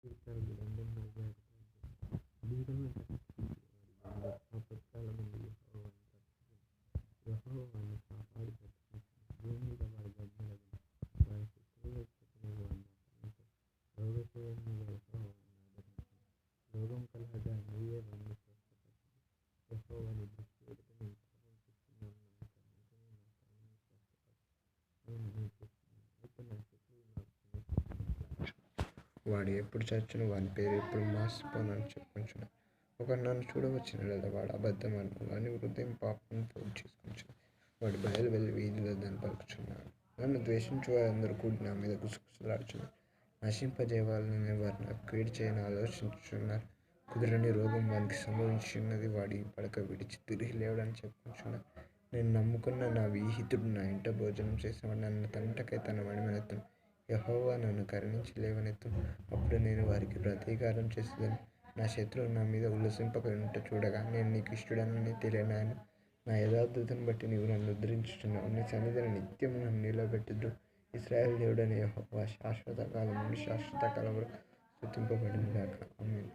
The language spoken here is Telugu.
తీర్చాడు లండన్ నౌకాయాన దూరమైన ఆ పథకాల నుండి యెహోవా వారిని కాపాడి బ్రతికించాడు. భూమి మీద వారి గర్జనలను వారి శత్రువుల శకునము వారిని అపహరించాడు. రోగశయ్యల మీద యెహోవా వారిని ఆదరించాడు. రోగం కలగగా నీవే వారిని స్వస్థపరచావు. యెహోవా నీ దృష్టి ఎదుట నేను పాపం చేస్తున్నాను, నన్ను కరుణించము, నా ప్రాణాన్ని స్వస్థపరచు అని మనవి చేస్తున్నాను. అయితే నా శత్రువులు నాకు సమీపించు, వాడు ఎప్పుడు చచ్చును, వాని పేరు ఎప్పుడు మాసిపోనని చెప్పుకొంచున్నాను. ఒకడు నన్ను చూడవచ్చిన లేదా వాడు అబద్ధమను, వాని హృదయం పాపం పోగు చేసుకొంచును. వాడు బయలు వెళ్ళి వీధిలో దాన్ని పలుకుచున్నాడు. నన్ను ద్వేషించు వారందరూ కూడి నా మీద గుసగుసలాడుచున్నారు. నశింపజేయాలని వారు నాకు కీడు చేయని ఆలోచించుచున్నారు. కుదరని రోగం వానికి సంభవించినది, వాడి పడక విడిచి తిరిగి లేవడని చెప్పుకుంటున్నాను. నేను నమ్ముకున్న నా విహితుడు నా ఇంట భోజనం చేసేవాడు నన్ను తన్నుటకై తన మడిమెనెత్తును. యెహోవా నన్ను కరుణించి లేవనెత్తును. అప్పుడు నేను వారికి ప్రతీకారం చేసేదను. నా శత్రువు నా మీద ఉల్లసింపక చూడగా నేను నీకు ఇష్టడనని తెలియనాను. నా యథార్థతను బట్టి నీవు నన్ను ఉద్ధరించుచున్నావు. నీ సన్నిధిని నిత్యం నన్ను నిలబెట్టుదువు. ఇశ్రాయేలు దేవుడైన యెహోవా శాశ్వత కాలం నుండి శాశ్వత కాలం వరకు స్తుతింపబడును గాక. ఆమేన్.